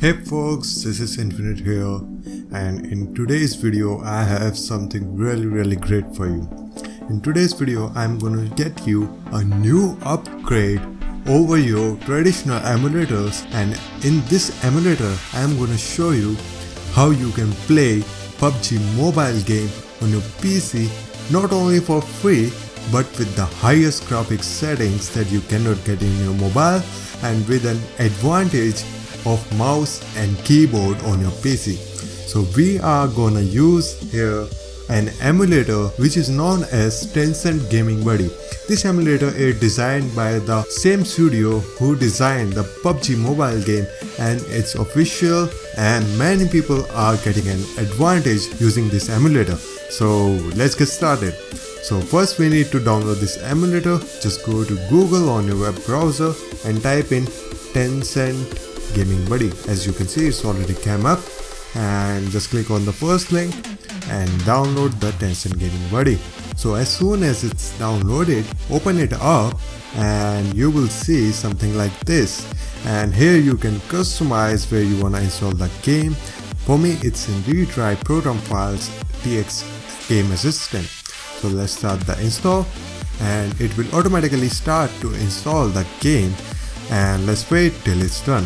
Hey folks, this is Infinite here, and in today's video I have something really great for you. In today's video I'm gonna get you a new upgrade over your traditional emulators, and in this emulator I'm gonna show you how you can play PUBG Mobile game on your PC not only for free but with the highest graphics settings that you cannot get in your mobile, and with an advantage of mouse and keyboard on your PC. So we are gonna use here an emulator which is known as Tencent Gaming Buddy. This emulator is designed by the same studio who designed the PUBG Mobile game, and it's official and many people are getting an advantage using this emulator. So let's get started. So first we need to download this emulator. Just go to Google on your web browser and type in Tencent Gaming Buddy. As you can see, it's already came up, and just click on the first link and download the Tencent Gaming Buddy. So as soon as it's downloaded, open it up and you will see something like this, and here you can customize where you want to install the game. For me it's in retry program files tx game assistant. So let's start the install, and it will automatically start to install the game, and let's wait till it's done.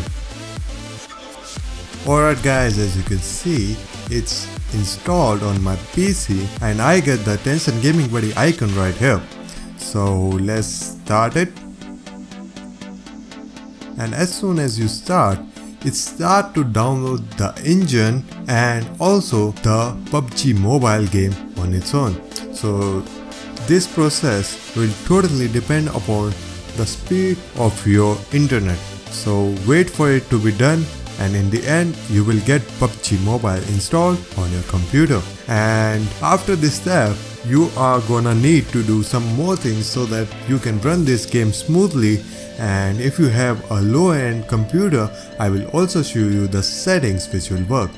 Alright guys, as you can see, it's installed on my PC and I get the Tencent Gaming Buddy icon right here. So let's start it, and as soon as you start, it starts to download the engine and also the PUBG Mobile game on its own. So this process will totally depend upon the speed of your internet. So wait for it to be done, and in the end you will get PUBG Mobile installed on your computer. And after this step, you are gonna need to do some more things so that you can run this game smoothly. And if you have a low-end computer, I will also show you the settings which will work.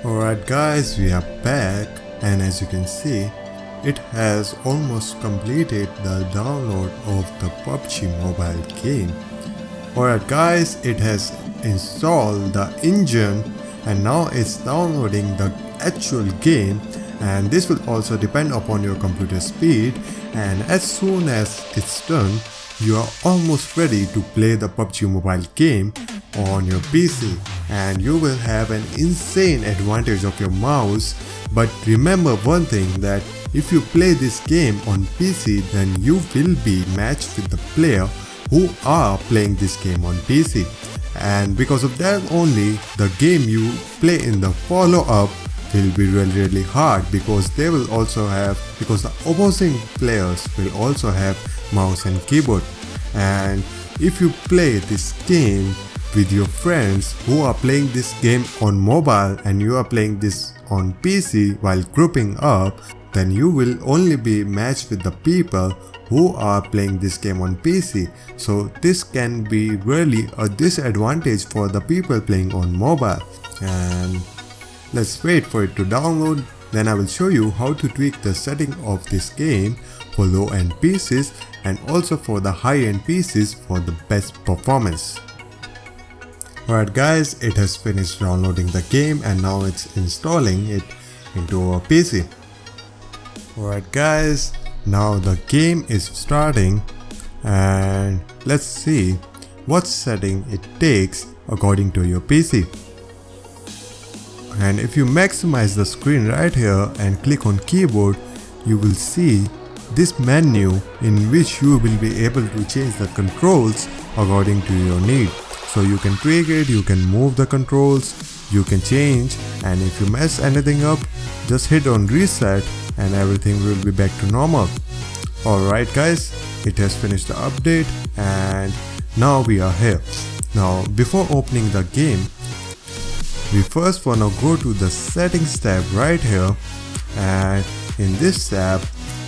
Alright guys, we are back, and as you can see, it has almost completed the download of the PUBG Mobile game. Alright guys, it has installed the engine and now it's downloading the actual game, and this will also depend upon your computer speed. And as soon as it's done, you are almost ready to play the PUBG Mobile game on your PC, and you will have an insane advantage of your mouse. But remember one thing, that if you play this game on PC, then you will be matched with the player who are playing this game on PC, and because of that only, the game you play in the follow-up will be really hard, because they will also have, because the opposing players will also have mouse and keyboard. And if you play this game with your friends who are playing this game on mobile and you are playing this on PC while grouping up, then you will only be matched with the people who are playing this game on PC. So this can be really a disadvantage for the people playing on mobile. And let's wait for it to download, then I will show you how to tweak the setting of this game for low-end PCs and also for the high-end PCs for the best performance. Alright guys, it has finished downloading the game and now it's installing it into our PC. Alright guys, now the game is starting, and let's see what setting it takes according to your PC. And if you maximize the screen right here and click on keyboard, you will see this menu in which you will be able to change the controls according to your need. So you can tweak it, you can move the controls, you can change, and if you mess anything up, just hit on reset and everything will be back to normal. Alright guys, it has finished the update and now we are here. Now before opening the game, we first wanna go to the settings tab right here, and in this tab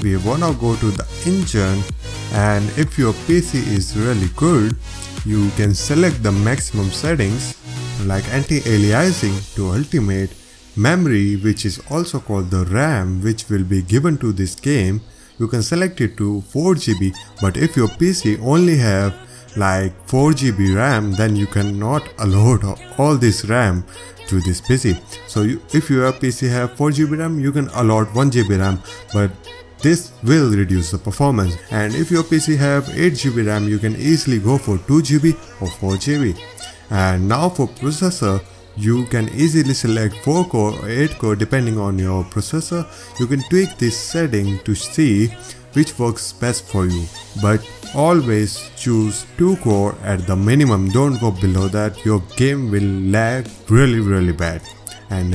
we wanna go to the engine, and if your PC is really good, you can select the maximum settings like anti-aliasing to ultimate, memory, which is also called the RAM, which will be given to this game. You can select it to 4 GB, but if your PC only have like 4 GB RAM, then you cannot allot all this RAM to this PC. So if your PC have 4 GB RAM, you can allot 1 GB RAM, but this will reduce the performance. And if your PC have 8 GB RAM, you can easily go for 2 GB or 4 GB. And now for processor, you can easily select 4 core or 8 core depending on your processor. You can tweak this setting to see which works best for you, but always choose 2 core at the minimum. Don't go below that, your game will lag really bad. And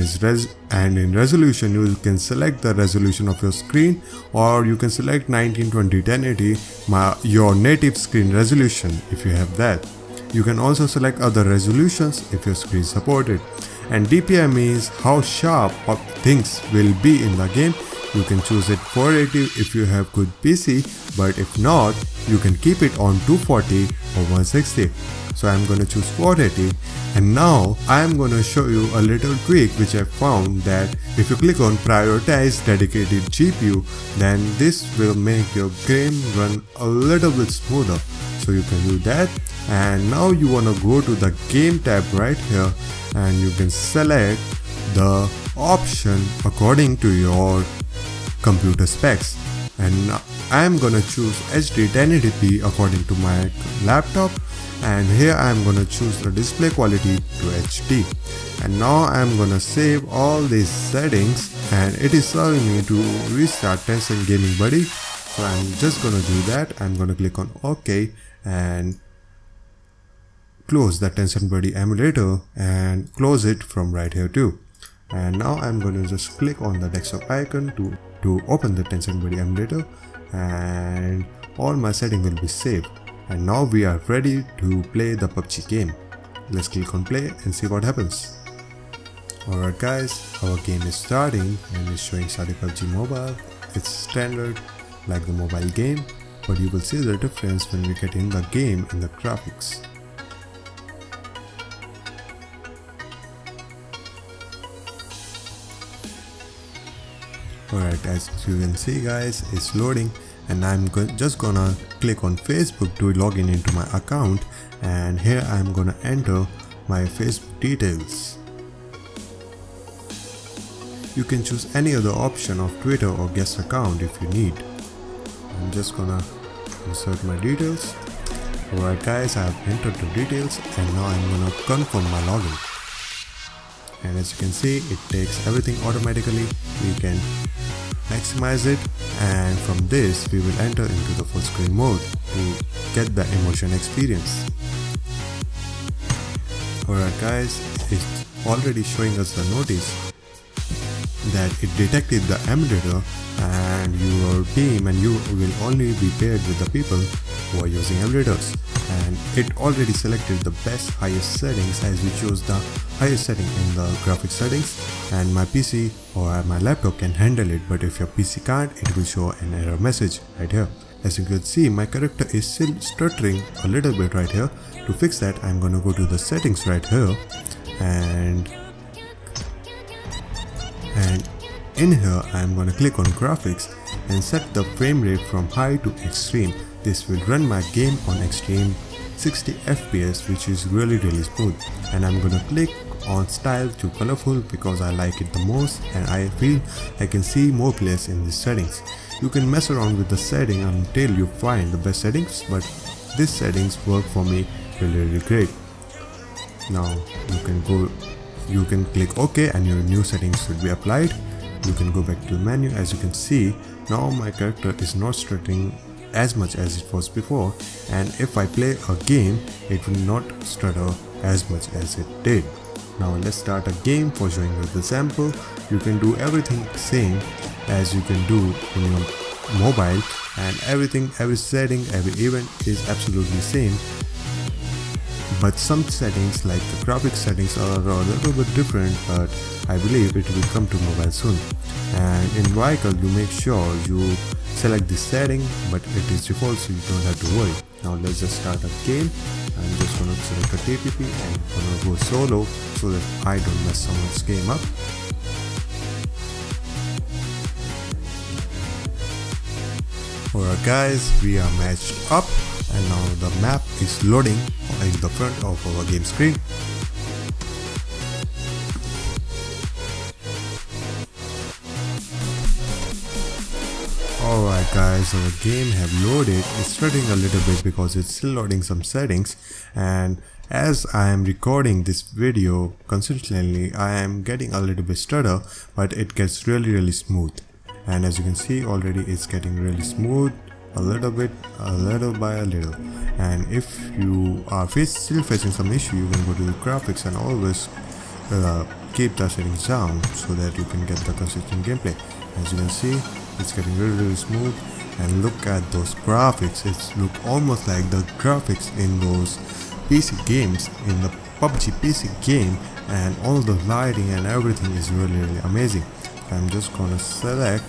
in resolution, you can select the resolution of your screen, or you can select 1920 1080, your native screen resolution if you have that. You can also select other resolutions if your screen supported. And DPI means how sharp things will be in the game. You can choose it 480 if you have good PC, but if not, you can keep it on 240 or 160. So I'm going to choose 480, and now I'm going to show you a little tweak which I found, that if you click on prioritize dedicated GPU, then this will make your game run a little bit smoother. So you can do that. And now you want to go to the game tab right here, and you can select the option according to your computer specs. And I'm gonna choose HD 1080p according to my laptop, and here I'm gonna choose the display quality to HD. And now I'm gonna save all these settings, and it is telling me to restart Tencent Gaming Buddy. So I'm just gonna do that. I'm gonna click on OK and close the Tencent Buddy emulator and close it from right here too. And now I'm going to just click on the desktop icon to open the Tencent Buddy emulator, and all my settings will be saved. And now we are ready to play the PUBG game. Let's click on play and see what happens. Alright guys, our game is starting and it's showing starting PUBG Mobile. It's standard like the mobile game, but you will see the difference when we get in the game in the graphics. Alright, as you can see guys, it's loading, and I'm just gonna click on Facebook to log in into my account, and here I'm gonna enter my Facebook details. You can choose any other option of Twitter or guest account if you need. I'm just gonna insert my details. Alright guys, I have entered the details, and now I'm gonna confirm my login. And as you can see, it takes everything automatically. We can maximize it, and from this we will enter into the full screen mode to get the immersion experience. Alright guys, it's already showing us the notice that it detected the emulator, and your team and you will only be paired with the people who are using emulators. And it already selected the best highest settings, as we chose the highest setting in the graphics settings, and my PC or my laptop can handle it, but if your PC can't, it will show an error message right here. As you can see, my character is still stuttering a little bit right here. To fix that, I'm gonna go to the settings right here, and in here I'm gonna click on graphics and set the frame rate from high to extreme. This will run my game on extreme 60 FPS, which is really smooth. And I'm gonna click on style to colorful because I like it the most, and I feel I can see more players in these settings. You can mess around with the setting until you find the best settings, but these settings work for me really great. Now you can click OK, and your new settings will be applied. You can go back to the menu. As you can see, now my character is not stuttering as much as it was before, and if I play a game, it will not stutter as much as it did. Now let's start a game. For showing you the sample, you can do everything same as you can do in your mobile, and every setting, every event is absolutely same. But some settings like the graphics settings are a little bit different, but I believe it will come to mobile soon. And in vehicle, you make sure you select this setting, but it is default, so you don't have to worry. Now let's just start a game. I'm just gonna select a TPP and gonna go solo so that I don't mess someone's game up. Alright guys, we are matched up, and now the map is loading in the front of our game screen. Alright guys, our game have loaded. It's stuttering a little bit because it's still loading some settings, and as I am recording this video consistently, I am getting a little bit stutter, but it gets really smooth. And as you can see already, it's getting really smooth a little bit, little by a little. And if you are still facing some issue, you can go to the graphics and always keep the settings down so that you can get the consistent gameplay. As you can see, it's getting really smooth, and look at those graphics. It's look almost like the graphics in those PC games, in the PUBG PC game, and all the lighting and everything is really amazing. I'm just gonna select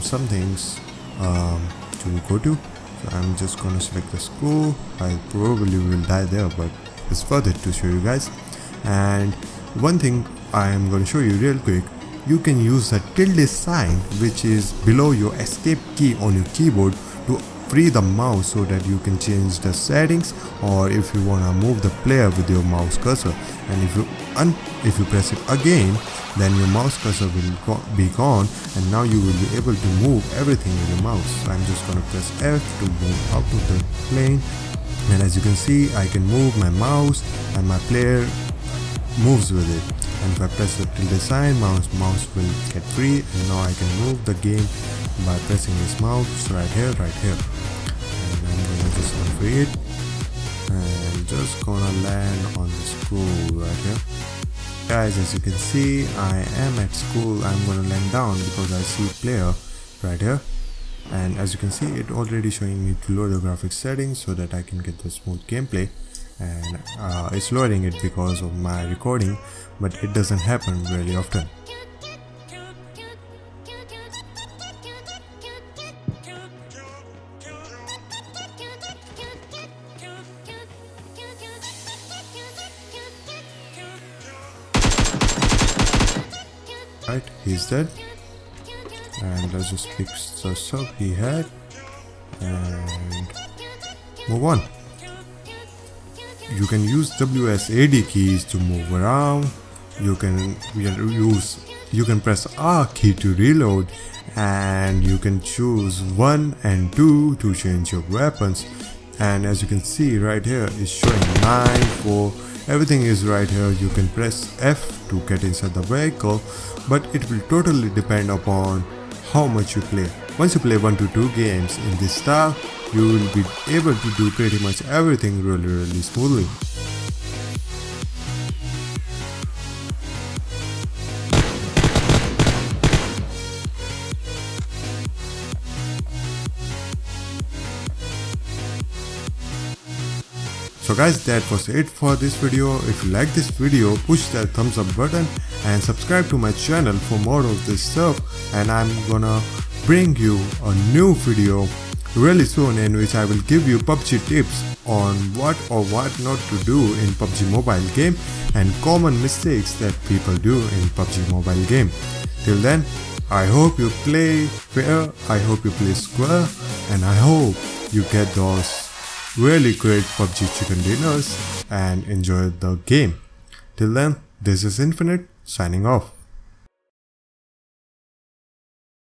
some things to go to. So I'm just gonna select the school. I probably will die there, but it's worth it to show you guys. And one thing I am gonna show you real quick, you can use the tilde sign which is below your escape key on your keyboard to free the mouse so that you can change the settings, or if you wanna move the player with your mouse cursor. And if you press it again, then your mouse cursor will be gone, and now you will be able to move everything with your mouse. So I'm just gonna press F to move out of the plane, and as you can see, I can move my mouse and my player moves with it. And if I press the tilde sign, mouse will get free, and now I can move the game by pressing this mouse right here. And I'm gonna just unfree it, and just gonna land on the school right here. Guys, as you can see, I am at school. I'm gonna land down because I see player right here, and as you can see, it already showing me to load the graphics settings so that I can get the smooth gameplay. And it's loading it because of my recording, but it doesn't happen really often. Right, he's dead, and let's just fix the stuff he had and move on. You can use WSAD keys to move around. You can press R key to reload, and you can choose 1 and 2 to change your weapons. And as you can see right here, it's showing 9, 4, everything is right here. You can press F to get inside the vehicle, but it will totally depend upon how much you play. Once you play 1 to 2 games in this style, you will be able to do pretty much everything really smoothly. So guys, that was it for this video. If you like this video, push that thumbs up button and subscribe to my channel for more of this stuff, and I'm gonna bring you a new video really soon in which I will give you PUBG tips on what or what not to do in PUBG Mobile game and common mistakes that people do in PUBG Mobile game. Till then, I hope you play fair, I hope you play square, and I hope you get those really great PUBG chicken dinners and enjoy the game. Till then, this is Infinite signing off.